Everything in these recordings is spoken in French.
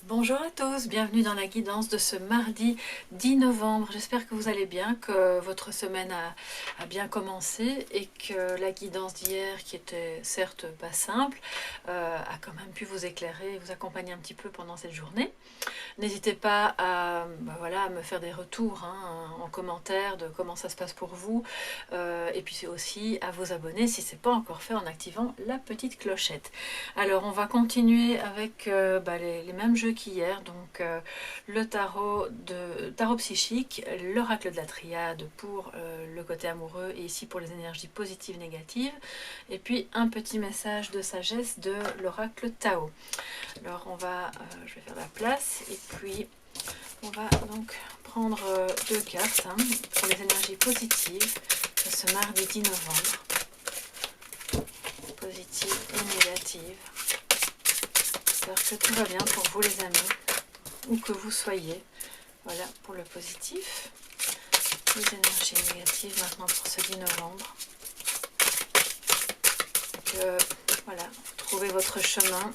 Bonjour à tous, bienvenue dans la guidance de ce mardi 10 novembre. J'espère que vous allez bien, que votre semaine a bien commencé et que la guidance d'hier, qui était certes pas simple, a quand même pu vous éclairer et vous accompagner un petit peu pendant cette journée. N'hésitez pas à me faire des retours en commentaire de comment ça se passe pour vous. Et puis aussi à vous abonner si ce n'est pas encore fait en activant la petite clochette. Alors on va continuer avec les mêmes jeux qu'hier. Donc le tarot psychique, l'oracle de la triade pour le côté amoureux et ici pour les énergies positives, négatives. Et puis un petit message de sagesse de l'oracle Tao. Alors je vais faire la place et puis on va donc prendre deux cartes pour les énergies positives de ce mardi 10 novembre. Positives et négatives. J'espère que tout va bien pour vous les amis, où que vous soyez. Voilà pour le positif. Les énergies négatives maintenant pour ce 10 novembre. Que voilà, vous trouvez votre chemin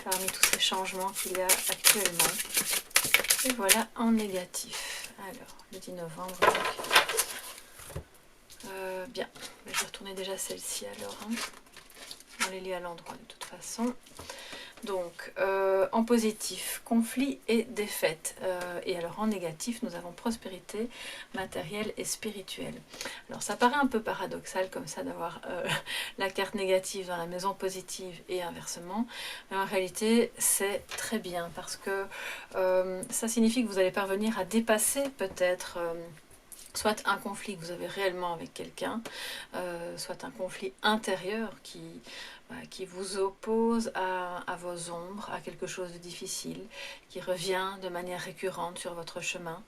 parmi tous ces changements qu'il y a actuellement. Et voilà en négatif. Alors, le 10 novembre, donc. Bien, je vais retourner déjà celle-ci alors. On les lit à l'endroit de toute façon. Donc, en positif, conflit et défaite. Et alors en négatif, nous avons prospérité matérielle et spirituelle. Alors ça paraît un peu paradoxal comme ça d'avoir la carte négative dans la maison positive et inversement. Mais en réalité, c'est très bien parce que ça signifie que vous allez parvenir à dépasser peut-être soit un conflit que vous avez réellement avec quelqu'un, soit un conflit intérieur qui vous oppose à vos ombres, à quelque chose de difficile, qui revient de manière récurrente sur votre chemin.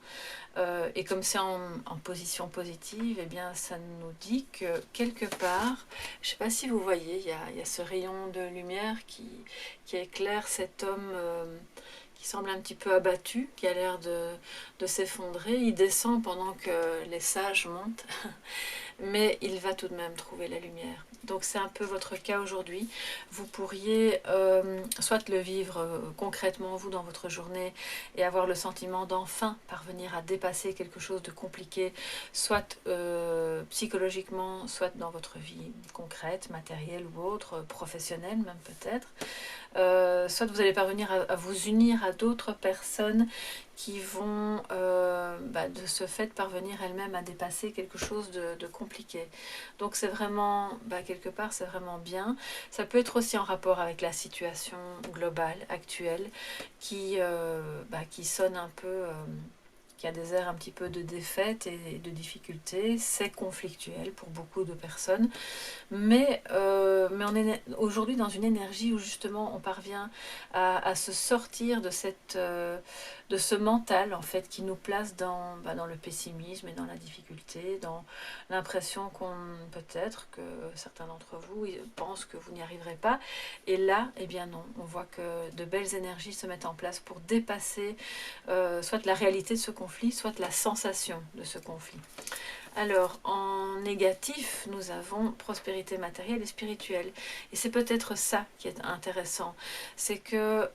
Et comme c'est en position positive, eh bien, ça nous dit que quelque part, je ne sais pas si vous voyez, il y a ce rayon de lumière qui éclaire cet homme qui semble un petit peu abattu, qui a l'air de s'effondrer. Il descend pendant que les sages montent, mais il va tout de même trouver la lumière. Donc c'est un peu votre cas aujourd'hui. Vous pourriez soit le vivre concrètement vous dans votre journée et avoir le sentiment d'enfin parvenir à dépasser quelque chose de compliqué, soit psychologiquement, soit dans votre vie concrète, matérielle ou autre, professionnelle même peut-être. Soit vous allez parvenir à vous unir à d'autres personnes qui vont de ce fait parvenir elles-mêmes à dépasser quelque chose de compliqué. Donc c'est vraiment, quelque part, c'est vraiment bien. Ça peut être aussi en rapport avec la situation globale, actuelle, qui sonne un peu... qui a des airs un petit peu de défaite et de difficulté. C'est conflictuel pour beaucoup de personnes. Mais on est aujourd'hui dans une énergie où justement on parvient à se sortir de ce mental en fait qui nous place dans le pessimisme et dans la difficulté, dans l'impression peut-être que certains d'entre vous pensent que vous n'y arriverez pas. Et là, eh bien non, on voit que de belles énergies se mettent en place pour dépasser soit la réalité de ce conflit, soit la sensation de ce conflit. Alors, en négatif, nous avons prospérité matérielle et spirituelle. Et c'est peut-être ça qui est intéressant. C'est que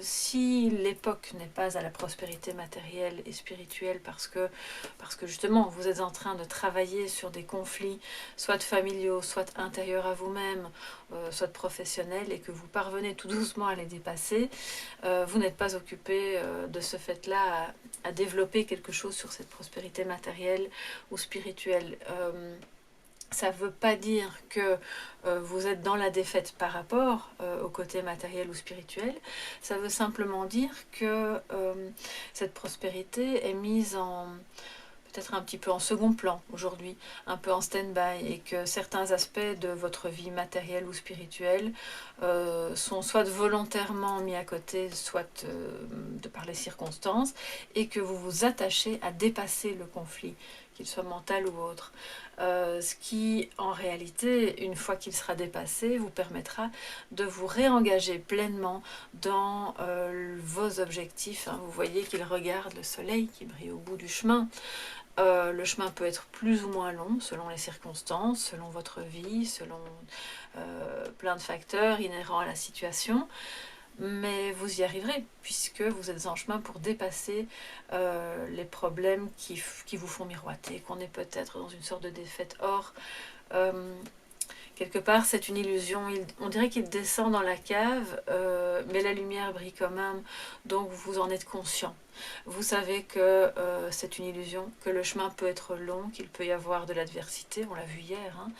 si l'époque n'est pas à la prospérité matérielle et spirituelle parce que justement vous êtes en train de travailler sur des conflits, soit familiaux, soit intérieurs à vous-même, soit professionnels, et que vous parvenez tout doucement à les dépasser, vous n'êtes pas occupé de ce fait-là à développer quelque chose sur cette prospérité matérielle ou spirituelle. Ça ne veut pas dire que vous êtes dans la défaite par rapport au côté matériel ou spirituel. Ça veut simplement dire que cette prospérité est mise peut-être un petit peu en second plan aujourd'hui, un peu en stand-by, et que certains aspects de votre vie matérielle ou spirituelle sont soit volontairement mis à côté, soit de par les circonstances, et que vous vous attachez à dépasser le conflit, qu'il soit mental ou autre. Ce qui, en réalité, une fois qu'il sera dépassé, vous permettra de vous réengager pleinement dans vos objectifs. Vous voyez qu'il regarde le soleil qui brille au bout du chemin. Le chemin peut être plus ou moins long selon les circonstances, selon votre vie, selon plein de facteurs inhérents à la situation. mais vous y arriverez, puisque vous êtes en chemin pour dépasser les problèmes qui vous font miroiter, qu'on est peut-être dans une sorte de défaite. Or, quelque part, c'est une illusion. On dirait qu'il descend dans la cave, mais la lumière brille quand même, donc vous en êtes conscient. Vous savez que c'est une illusion, que le chemin peut être long, qu'il peut y avoir de l'adversité, on l'a vu hier, hein.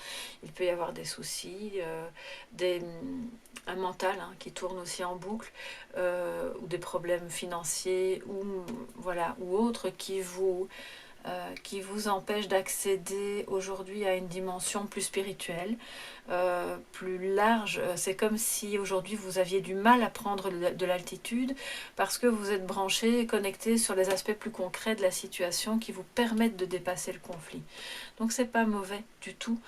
Il peut y avoir des soucis, un mental qui tourne aussi en boucle, ou des problèmes financiers, ou, voilà, ou autres qui vous empêche d'accéder aujourd'hui à une dimension plus spirituelle, plus large. C'est comme si aujourd'hui vous aviez du mal à prendre de l'altitude parce que vous êtes branché et connecté sur les aspects plus concrets de la situation qui vous permettent de dépasser le conflit. Donc c'est pas mauvais du tout.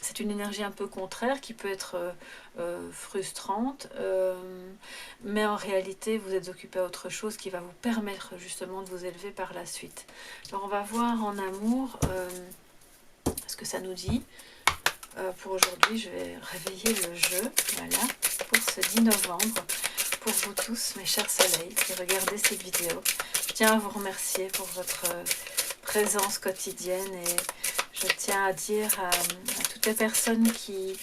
C'est une énergie un peu contraire qui peut être frustrante, mais en réalité vous êtes occupé à autre chose qui va vous permettre justement de vous élever par la suite. Alors on va voir en amour ce que ça nous dit. Pour aujourd'hui, je vais réveiller le jeu, voilà, pour ce 10 novembre. Pour vous tous, mes chers soleils, qui regardez cette vidéo, je tiens à vous remercier pour votre présence quotidienne et je tiens à dire à toutes les personnes qui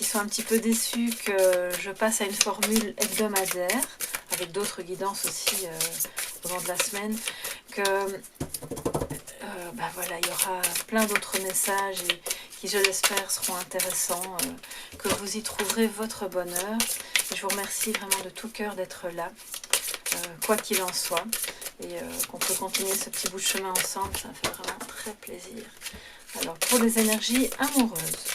sont un petit peu déçues que je passe à une formule hebdomadaire, avec d'autres guidances aussi au long de la semaine, que voilà, il y aura plein d'autres messages et qui, je l'espère, seront intéressants, que vous y trouverez votre bonheur. Et je vous remercie vraiment de tout cœur d'être là, quoi qu'il en soit, et qu'on peut continuer ce petit bout de chemin ensemble, ça me fait vraiment très plaisir. Alors, pour les énergies amoureuses,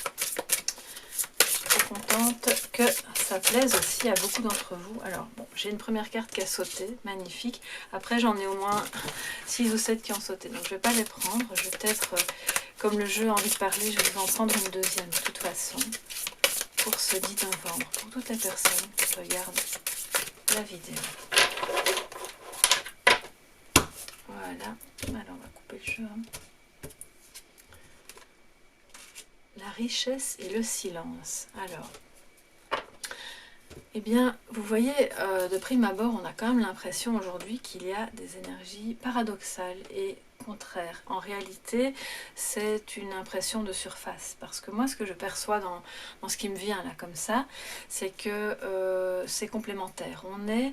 je suis très contente que ça plaise aussi à beaucoup d'entre vous. Alors, bon, j'ai une première carte qui a sauté, magnifique. Après, j'en ai au moins 6 ou 7 qui ont sauté, donc je ne vais pas les prendre. Je vais peut-être, comme le jeu a envie de parler, je vais vous en prendre une deuxième de toute façon, pour ce 10 novembre, pour toutes les personnes qui regardent la vidéo. Voilà, alors on va couper le jeu. La richesse et le silence. Alors, eh bien, vous voyez, de prime abord, on a quand même l'impression aujourd'hui qu'il y a des énergies paradoxales et contraires. En réalité, c'est une impression de surface. Parce que moi, ce que je perçois dans ce qui me vient là comme ça, c'est que c'est complémentaire. On est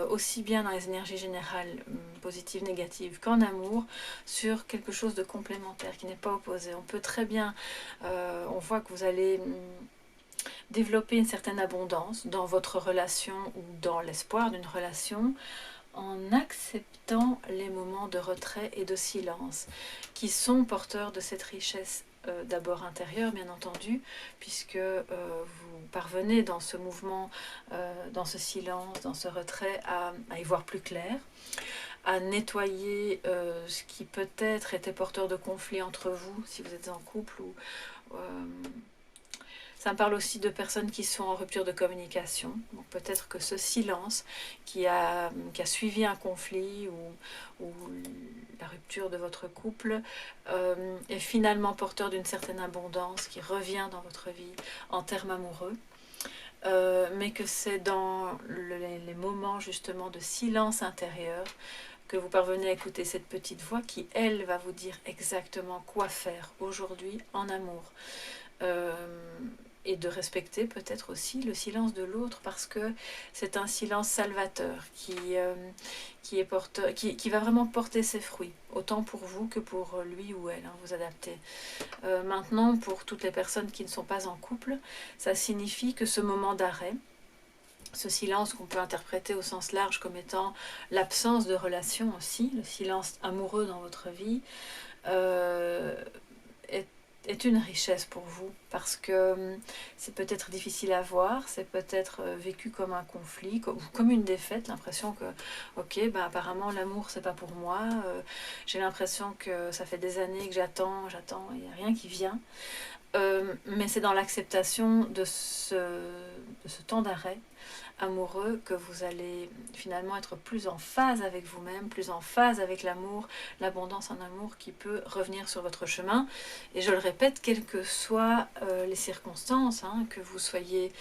aussi bien dans les énergies générales, positives, négatives, qu'en amour, sur quelque chose de complémentaire, qui n'est pas opposé. On peut très bien, on voit que vous allez développer une certaine abondance dans votre relation ou dans l'espoir d'une relation en acceptant les moments de retrait et de silence qui sont porteurs de cette richesse d'abord intérieure bien entendu, puisque vous parvenez dans ce mouvement, dans ce silence, dans ce retrait à y voir plus clair, à nettoyer ce qui peut-être était porteur de conflit entre vous si vous êtes en couple ou ça me parle aussi de personnes qui sont en rupture de communication. Donc peut-être que ce silence qui a suivi un conflit ou la rupture de votre couple est finalement porteur d'une certaine abondance qui revient dans votre vie en termes amoureux. Mais que c'est dans les moments justement de silence intérieur que vous parvenez à écouter cette petite voix qui, elle, va vous dire exactement quoi faire aujourd'hui en amour. Et de respecter peut-être aussi le silence de l'autre parce que c'est un silence salvateur qui va vraiment porter ses fruits, autant pour vous que pour lui ou elle, vous adaptez. Maintenant, pour toutes les personnes qui ne sont pas en couple, ça signifie que ce moment d'arrêt, ce silence qu'on peut interpréter au sens large comme étant l'absence de relation aussi, le silence amoureux dans votre vie, est une richesse pour vous parce que c'est peut-être difficile à voir, c'est peut-être vécu comme un conflit, comme une défaite, l'impression que ok, apparemment l'amour c'est pas pour moi, j'ai l'impression que ça fait des années que j'attends, il n'y a rien qui vient, mais c'est dans l'acceptation de ce temps d'arrêt amoureux que vous allez finalement être plus en phase avec vous-même, plus en phase avec l'amour, l'abondance en amour qui peut revenir sur votre chemin. Et je le répète, quelles que soient les circonstances, que vous soyez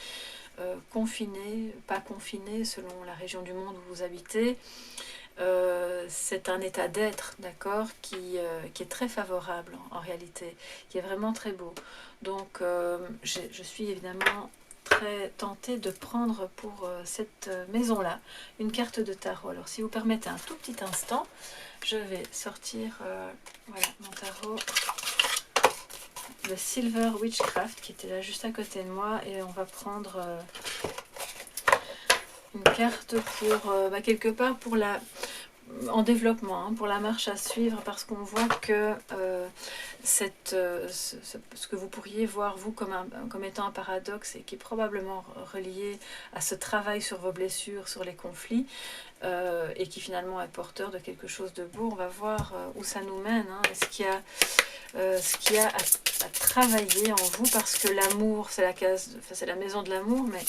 confiné, pas confiné, selon la région du monde où vous habitez. C'est un état d'être, d'accord, qui est très favorable en réalité, qui est vraiment très beau. Donc je suis évidemment très tentée de prendre pour cette maison-là une carte de tarot. Alors si vous permettez un tout petit instant, je vais sortir voilà, mon tarot, le Silver Witchcraft, qui était là juste à côté de moi, et on va prendre une carte pour quelque part pour la en développement, hein, pour la marche à suivre, parce qu'on voit que ce que vous pourriez voir vous comme étant un paradoxe et qui est probablement relié à ce travail sur vos blessures, sur les conflits, et qui finalement est porteur de quelque chose de beau. On va voir où ça nous mène, hein, ce qu'il y a à travailler en vous, parce que l'amour, c'est c'est la maison de l'amour, mais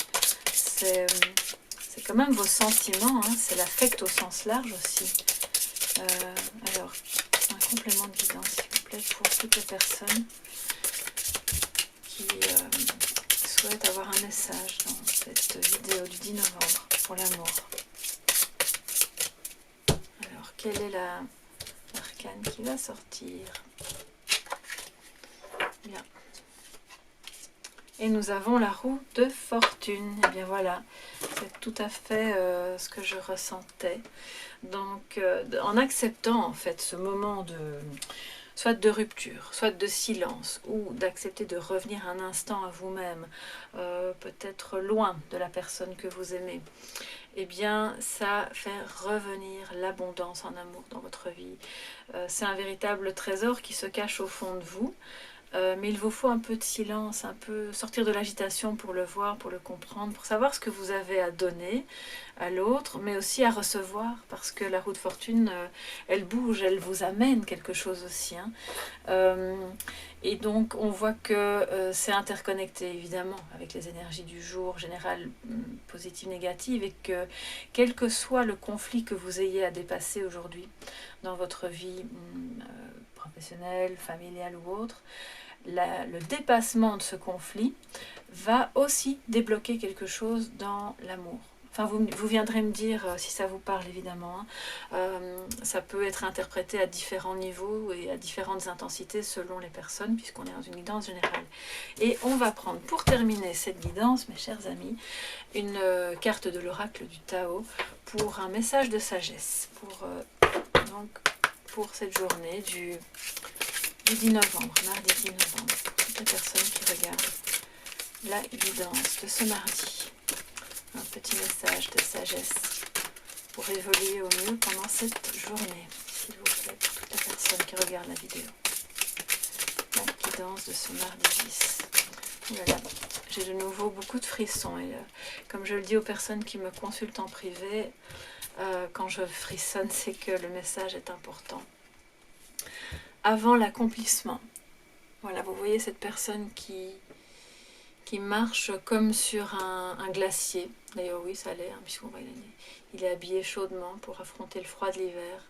c'est quand même vos sentiments, hein, c'est l'affect au sens large aussi. Alors, un complément de guidance, s'il vous plaît, pour toutes les personnes qui souhaitent avoir un message dans cette vidéo du 10 novembre pour l'amour. Alors, quelle est l'arcane qui va sortir? Bien. Et nous avons la roue de fortune. Et bien voilà, c'est tout à fait ce que je ressentais. Donc, en acceptant en fait ce moment soit de rupture, soit de silence, ou d'accepter de revenir un instant à vous-même, peut-être loin de la personne que vous aimez, eh bien, ça fait revenir l'abondance en amour dans votre vie. C'est un véritable trésor qui se cache au fond de vous. Mais il vous faut un peu de silence, un peu sortir de l'agitation pour le voir, pour le comprendre, pour savoir ce que vous avez à donner à l'autre, mais aussi à recevoir, parce que la roue de fortune, elle bouge, elle vous amène quelque chose aussi. Hein. Et donc on voit que c'est interconnecté évidemment avec les énergies du jour, générales, positives, négatives, et que quel que soit le conflit que vous ayez à dépasser aujourd'hui dans votre vie professionnelle, familiale ou autre, le dépassement de ce conflit va aussi débloquer quelque chose dans l'amour. Enfin, vous viendrez me dire si ça vous parle évidemment. Hein. Ça peut être interprété à différents niveaux et à différentes intensités selon les personnes, puisqu'on est dans une guidance générale. Et on va prendre pour terminer cette guidance, mes chers amis, une carte de l'oracle du Tao pour un message de sagesse pour cette journée du 10 novembre, mardi 10 novembre, pour toutes les personnes qui regardent la guidance de ce mardi. Un petit message de sagesse pour évoluer au mieux pendant cette journée, s'il vous plaît, pour toutes les personnes qui regardent la vidéo. La guidance de ce mardi 10. Voilà, j'ai de nouveau beaucoup de frissons et comme je le dis aux personnes qui me consultent en privé, quand je frissonne, c'est que le message est important. Avant l'accomplissement. Voilà, vous voyez cette personne qui marche comme sur un glacier. D'ailleurs, oui, ça l'est, hein, puisqu'on voit il est habillé chaudement pour affronter le froid de l'hiver.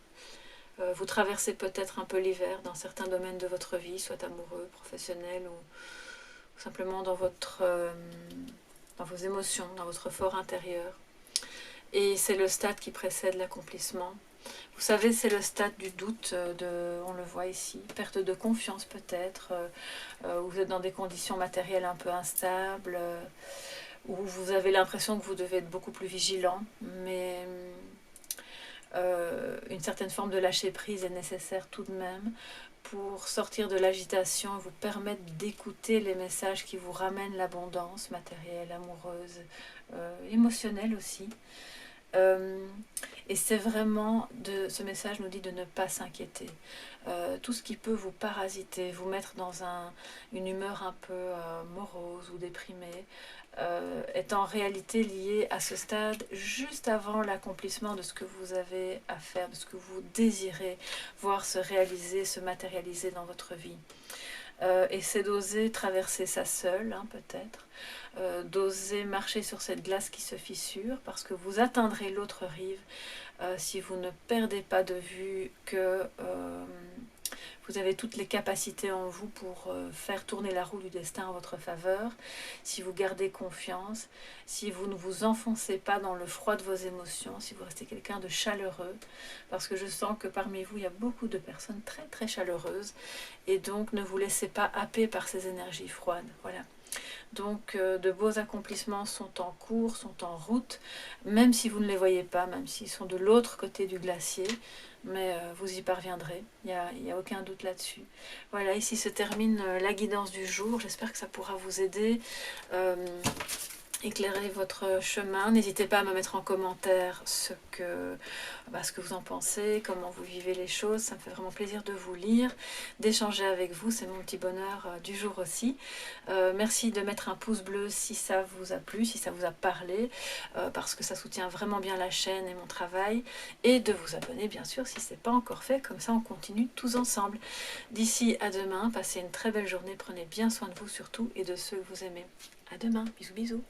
Vous traversez peut-être un peu l'hiver dans certains domaines de votre vie, soit amoureux, professionnel, ou simplement dans vos émotions, dans votre fort intérieur. Et c'est le stade qui précède l'accomplissement. Vous savez, c'est le stade du doute, on le voit ici, perte de confiance peut-être, où vous êtes dans des conditions matérielles un peu instables, où vous avez l'impression que vous devez être beaucoup plus vigilant, mais une certaine forme de lâcher prise est nécessaire tout de même pour sortir de l'agitation et vous permettre d'écouter les messages qui vous ramènent l'abondance matérielle, amoureuse, émotionnelle aussi. Et c'est vraiment, ce message nous dit de ne pas s'inquiéter. Tout ce qui peut vous parasiter, vous mettre dans une humeur un peu morose ou déprimée, est en réalité lié à ce stade juste avant l'accomplissement de ce que vous avez à faire, de ce que vous désirez voir se réaliser, se matérialiser dans votre vie. Et c'est d'oser traverser ça seul, hein, peut-être, d'oser marcher sur cette glace qui se fissure, parce que vous atteindrez l'autre rive si vous ne perdez pas de vue que Vous avez toutes les capacités en vous pour faire tourner la roue du destin en votre faveur. Si vous gardez confiance, si vous ne vous enfoncez pas dans le froid de vos émotions, si vous restez quelqu'un de chaleureux, parce que je sens que parmi vous, il y a beaucoup de personnes très très chaleureuses, et donc ne vous laissez pas happer par ces énergies froides. Voilà. Donc de beaux accomplissements sont en cours, sont en route, même si vous ne les voyez pas, même s'ils sont de l'autre côté du glacier, mais vous y parviendrez, il n'y a aucun doute là-dessus. Voilà, ici se termine la guidance du jour, j'espère que ça pourra vous aider. Éclairer votre chemin. N'hésitez pas à me mettre en commentaire ce que vous en pensez, comment vous vivez les choses. Ça me fait vraiment plaisir de vous lire, d'échanger avec vous. C'est mon petit bonheur du jour aussi. Merci de mettre un pouce bleu si ça vous a plu, si ça vous a parlé, parce que ça soutient vraiment bien la chaîne et mon travail. Et de vous abonner, bien sûr, si ce n'est pas encore fait. Comme ça, on continue tous ensemble. D'ici à demain, passez une très belle journée. Prenez bien soin de vous surtout et de ceux que vous aimez. À demain. Bisous, bisous.